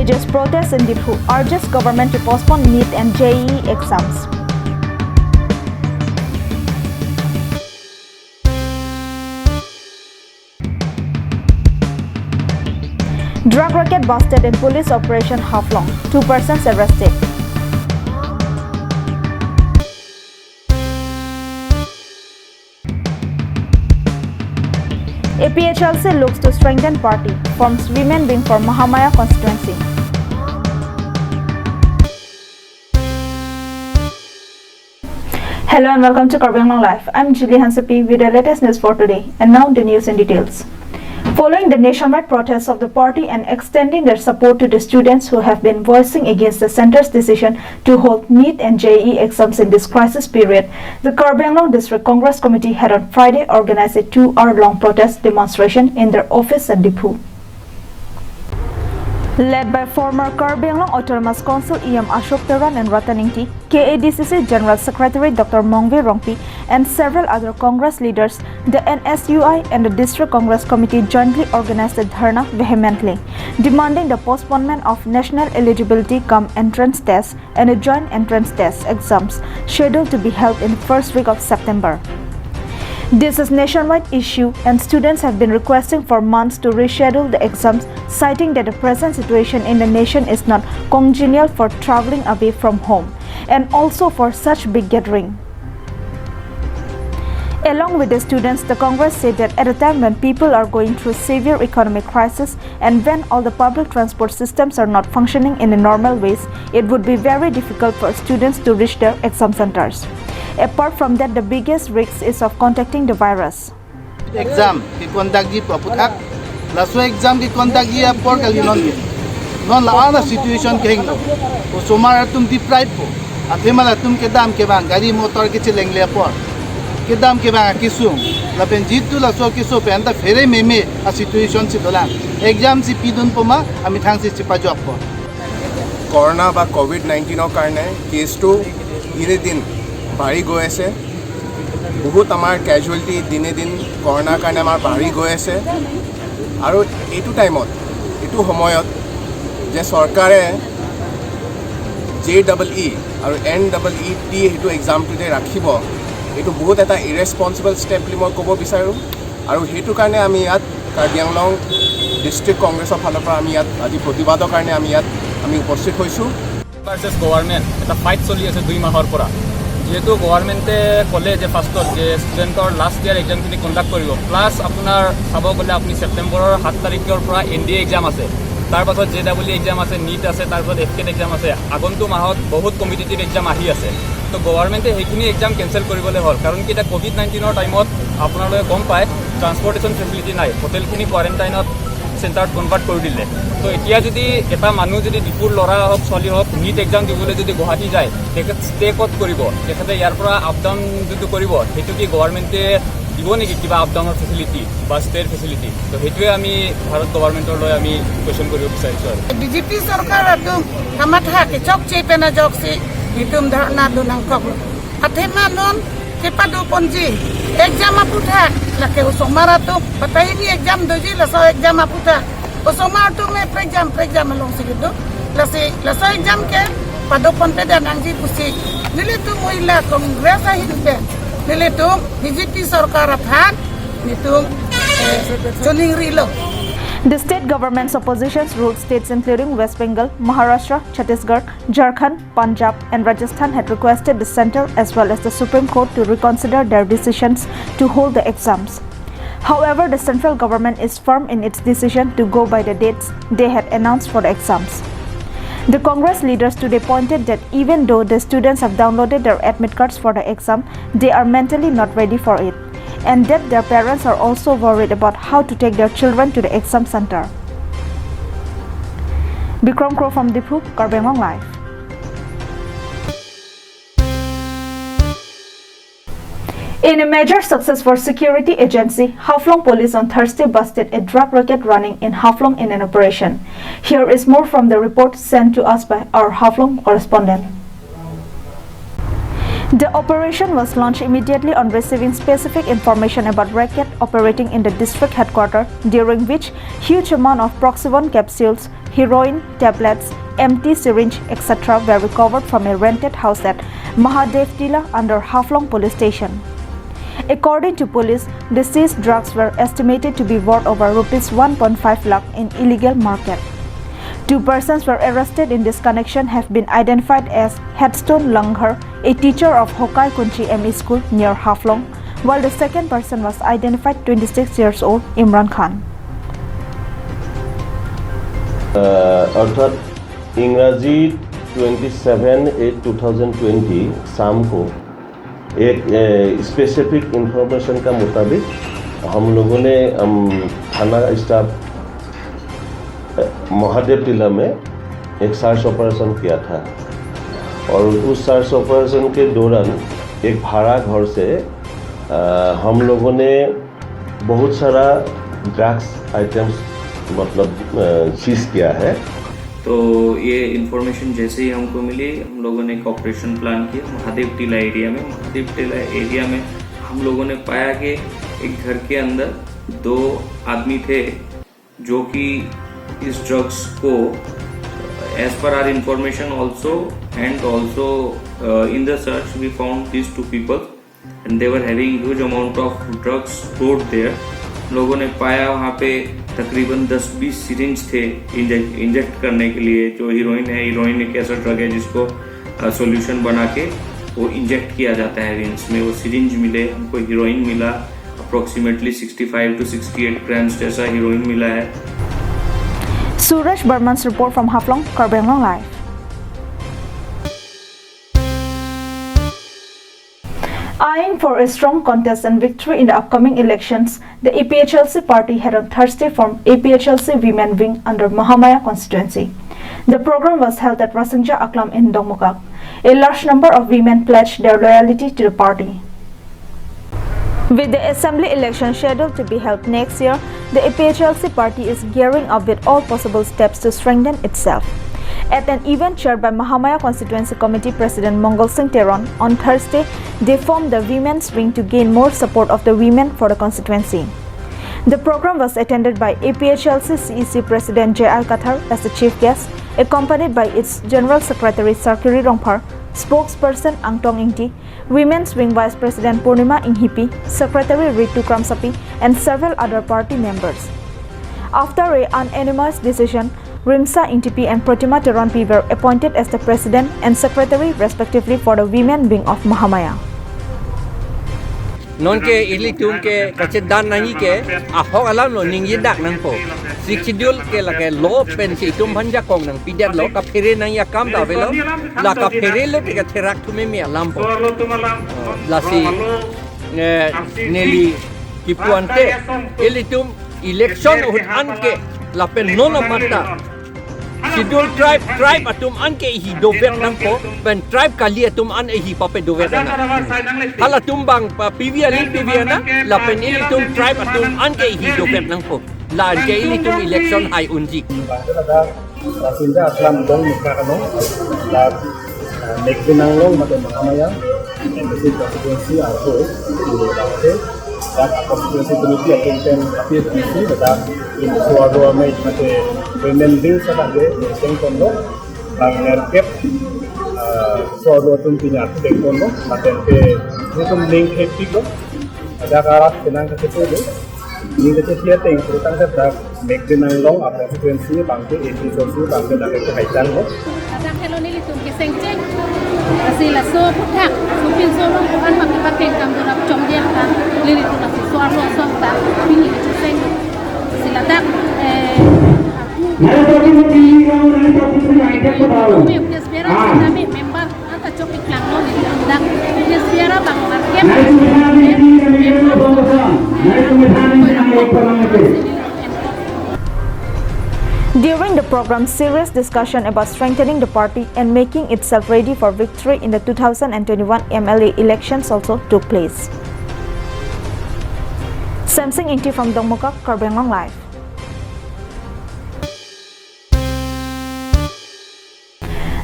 Wages protest in Diphu urges government to postpone NEET and JEE exams. Drug racket busted in police operation Haflong. 2 persons arrested. A PHLC looks to strengthen party, forms women wing for Mahamaya constituency. Hello and welcome to Karbi Anglong Live. I'm Julie Hansapi with the latest news for today. And now the news in details. Following the nationwide protests of the party and extending their support to the students who have been voicing against the centre's decision to hold NEET and JEE exams in this crisis period, the Karbi Anglong District Congress Committee had on Friday organized a 2-hour-long protest demonstration in their office at Diphu. Led by former Karbi Anglong Autonomous Council EM Ashok Teran and Rataningti, KADCC General Secretary Dr. Mongve Rongpi, and several other Congress leaders, the NSUI and the District Congress Committee jointly organized a dharna vehemently, demanding the postponement of National Eligibility cum Entrance Test and a Joint Entrance Test exams scheduled to be held in the first week of September. This is a nationwide issue and students have been requesting for months to reschedule the exams, citing that the present situation in the nation is not congenial for traveling away from home and also for such big gathering. Along with the students, the Congress said that at a time when people are going through severe economic crisis and when all the public transport systems are not functioning in a normal ways, it would be very difficult for students to reach their exam centers. Apart from that, the biggest risk is of contacting the virus. Exam ki contact ji paputhak laso exam ki contact ji apor kalinon non la na situation ke hinglo o somar tum deprive po athemala tum ke dam ke bang gari motor ke cheleng le apor ke dam ke bang kisung la pen jitu laso kiso pen ta fere meme a situation si dolan exam si pidun poma ami thang si chipajok po corona ba covid-19 or karne case to dire din বাঢ়ি গৈ আছে বহুত আমাৰ casualty দিনে দিন করোনাৰ কাৰণে আমাৰ বাঢ়ি গৈ আছে আৰু এইটো টাইমত এইটো সময়ত যে চৰকাৰে JEE আৰু NEET হেতু এক্সামটোতে ৰাখিব এইটো বহুত এটা ইৰেসপন্সিবল ষ্টেপ বুলি মই ক'ব বিচাৰো আৰু হেতু কাৰণে আমি ইয়াত কাৰ্বি আংলং ডিস্ট্ৰিক্ট কংগ্ৰেছৰ ফালৰ পৰা আমি ইয়াত আজি প্ৰতিবাদৰ কাৰণে আমি উপস্থিত হৈছো ভাৰ্চেছ গভৰ্ণমেণ্ট এটা ফাইট চলি আছে 2 মাহৰ পৰা যেহেতু গভৰ্ণমেণ্টে ক'লে যে ফাৰ্ষ্টত যে ষ্টুডেণ্টৰ লাষ্ট ইয়াৰ এক্সামখিনি কণ্ডাক্ট কৰিব প্লাছ আপোনাৰ চাব গ'লে আপুনি ছেপ্টেম্বৰৰ 7 তাৰিখৰ পৰা NDA এক্সাম আছে তাৰপাছত JEE এক্সাম আছে NEET আছে তাৰপাছত FCAT এক্সাম আছে আগন্তুক মাহত বহুত কম্পিটিটিভ এক্সাম আহি আছে তো গভৰ্ণমেণ্টে সেইখিনি এক্সাম কেঞ্চেল কৰিবলৈ হ'ল কাৰণ কি এটা COVID-19ৰ টাইমত আপোনালোকে গম পায় ট্ৰান্সপৰ্টেশ্যন ফেচিলিটি নাই হোটেলখিনি কোৱাৰেণ্টাইনত চেণ্টাৰত কনভাৰ্ট কৰি দিলে তো এতিয়া যদি এটা মানুহ যদি ডিপুৰ ল'ৰা হওক ছোৱালী হওক NEET এক্সাম দিবলৈ যদি গুৱাহাটী যায় তেখেত ষ্টে ক'ত কৰিব তেখেতে ইয়াৰ পৰা আপ ডাউন যদি কৰিব সেইটো কি গভৰ্ণমেণ্টে দিব নেকি কিবা আপ ডাউনৰ ফেচিলিটি বা ষ্টেৰ ফেচিলিটি তো সেইটোৱে আমি ভাৰত গভৰ্ণমেণ্টৰ লৈ আমি কুৱেশ্যন কৰিব বিচাৰিছোঁ আৰু BJP চৰকাৰ আটো কামাথা কে চক চেপেনা জকসি হিতুম ধৰ্ণা দুনাংকক আথেমানন কেপাদু পঞ্জি এক্সাম আপুঠা laki usomara tu patai ni exam doji laso exam aputa usomara tu me pre-exam long sigitu laso exam ke pado ponte dan angji pusi nile tu muila kongres ahinde nile tu BJP sarkar aphan nitu choning rilo. The state government's opposition's ruled states including West Bengal, Maharashtra, Chhattisgarh, Jharkhand, Punjab and Rajasthan had requested the centre as well as the Supreme Court to reconsider their decisions to hold the exams. However, the central government is firm in its decision to go by the dates they had announced for the exams. The Congress leaders today pointed that even though the students have downloaded their admit cards for the exam, they are mentally not ready for it, and that their parents are also worried about how to take their children to the exam center. Bikram Crow from Diphu, Karbi Anglong Live. In a major success for security agency, Haflong police on Thursday busted a drug racket running in Haflong in an operation. Here is more from the report sent to us by our Haflong correspondent. The operation was launched immediately on receiving specific information about racket operating in the district headquarters, during which huge amount of Proxivon capsules, heroin, tablets, empty syringe, etc. were recovered from a rented house at Mahadev Tila under Haflong police station. According to police, the seized drugs were estimated to be worth over rupees 1.5 lakh in illegal market. 2 persons were arrested in this connection have been identified as Headstone Langhar, a teacher of Hokai Kunchi ME School near Haflong, while the second person was identified 26 years old Imran Khan. अर्थात इंग्राजी 27/8/2020 शाम को एक specific information का मुताबिक हम लोगों ने थाना स्टाफ महादेव टीला में एक सर्च ऑपरेशन किया था और उस सर्च ऑपरेशन के दौरान एक भाड़ा घर से हम लोगों ने बहुत सारा ड्रग्स आइटम्स मतलब सीज किया है। तो ये इन्फॉर्मेशन जैसे ही हमको मिली हम लोगों ने एक ऑपरेशन प्लान किया महादेव टीला एरिया में हम लोगों ने पाया कि एक घर के अंदर 2 आदमी थे जो कि इस ड्रग्स को एज पर are information also in the search we found this 2 people and they were having huge amount of drugs stored there. लोगों ने पाया वहाँ पे तकरीबन 10-20 सिरिंज थे इंजेक्ट करने के लिए। जो हीरोइन एक ऐसा ड्रग है जिसको सॉल्यूशन बना के वो इंजेक्ट किया जाता है वेन्स में। वो सिरिंज मिले, हमको हीरोइन मिला अप्रोक्सीमेटली 65 to 68 ग्राम्स जैसा हीरोइन मिला है। Suraj Burman's report from Haflong, Karbeng Long Live. Eyeing for a strong contest and victory in the upcoming elections, the PHLC party had on Thursday formed PHLC Women Wing under Mahamaya constituency. The program was held at Rasingja Aklam in Dongmukak. A large number of women pledged their loyalty to the party. With the assembly election scheduled to be held next year, the PHLC party is gearing up with all possible steps to strengthen itself. At an event chaired by Mahamaya Constituency Committee President Mongol Singh Teron on Thursday, they formed the Women's Wing to gain more support of the women for the constituency. The program was attended by APHLC CEC President J.R. Kathar as the chief guest, accompanied by its General Secretary Sarkiri Rongphar, spokesperson Angtong Ingti, Women's Wing Vice President Purnima Inghipi, Secretary Ritu Kramsapi, and several other party members. After an unanimous decision, Rimsa Intipi and Pratima Teronpi were appointed as the President and Secretary respectively for the Women Wing of Mahamaya. Non ke ili tum ke kacedan nahi ke ahok alam lo ning yidak nang po schedule ke la ke lo pen si tum bhanja kong nang pidat lo ka phere nang ya kam da velo la ka phere lo ke therak tu me alam po la si neli kipuante ili tum election an ke la pen non mata schedule tribe atum an ke hi dovet nang po pen tribe kali atum an hi pape dovet na hala tumbang pivia na la pen ili tum tribe atum an ke hi dovet nang po la ke ili tum election hai unji Rasinda Aslam dong mukakano la megdinang long mate Mahamaya and the constituency also that constituency committee attended PHLC that in the government mate women bill sa lagi sengkon lo ang racket so tum pinya sengkon lo mate pe tum link epic lo ada karat tenang ke situ ini kecil ting tentang sebab megdinang long constituency bangke PHLC bangke dari kehaitan lo ada kalau ni litum kesengceng sila so putak supin so long bukan pakai pakai kamera comjel kan lili tu nasi suara tak ini keseng sila tak member atau copik lang lo ni tak biara bang market During the program, serious discussion about strengthening the party and making itself ready for victory in the 2021 MLA elections also took place. Samsung Inti from Dongmukak, Karbeng Long Live.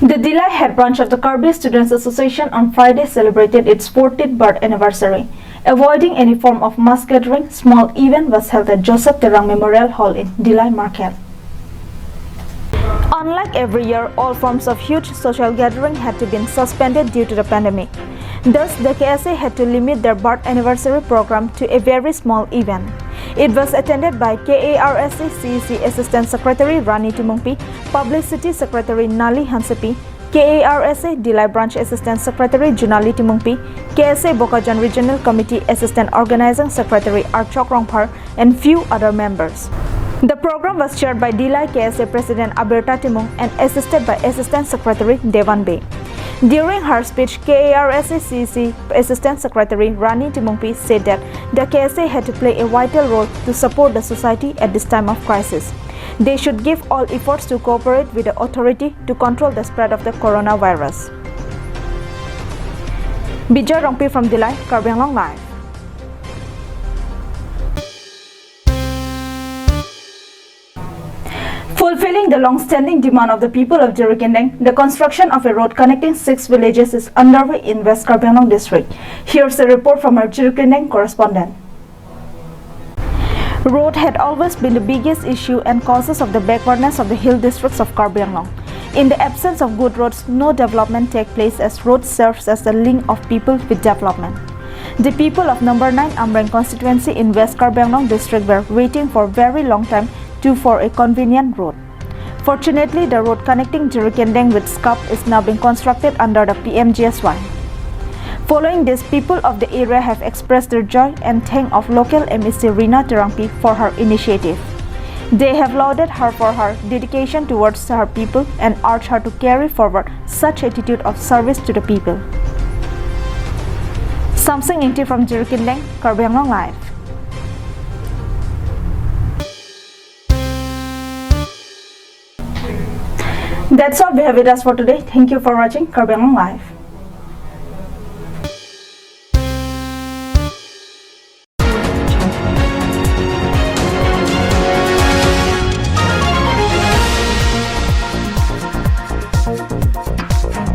The Dilai head branch of the Karbi Students Association on Friday celebrated its 40th birth anniversary. Avoiding any form of mass gathering, small event was held at Joseph Terang Memorial Hall in Dilai Market. Unlike every year, all forms of huge social gathering had to be suspended due to the pandemic. Thus, the KSA had to limit their birth anniversary program to a very small event. It was attended by KARSA CEC Assistant Secretary Rani Timungpi, Publicity Secretary Nali Hansepi, KARSA Dilai Branch Assistant Secretary Junali Timungpi, KSA Bokajan Regional Committee Assistant Organizing Secretary Archok Rongphar, and few other members. The program was chaired by Dilai KSA President Aberta Timung and assisted by Assistant Secretary Devan Bey. During her speech, KARSA CEC Assistant Secretary Rani Timungpi said that the KSA had to play a vital role to support the society at this time of crisis. They should give all efforts to cooperate with the authority to control the spread of the coronavirus. Bijay Rongpi from Dilai, Karbi Anglong Live. Fulfilling the long-standing demand of the people of Jirikindeng, the construction of a road connecting 6 villages is underway in West Karbi Anglong district. Here's a report from our Jirikindeng correspondent. Road had always been the biggest issue and causes of the backwardness of the hill districts of Karbi Anglong. In the absence of good roads, no development takes place as road serves as the link of people with development. The people of number 9 Amreng constituency in West Karbi Anglong district were waiting for a very long time for a convenient road. Fortunately, the road connecting Jirikindeng with Skap is now being constructed under the PMGSY. Following this, people of the area have expressed their joy and thank of local MEC Rina Terangpi for her initiative. They have lauded her for her dedication towards her people and urged her to carry forward such attitude of service to the people. Samsung Inti from Jirikindeng, Karbi Anglong Live. That's all we have with us for today. Thank you for watching Karbi Anglong Live.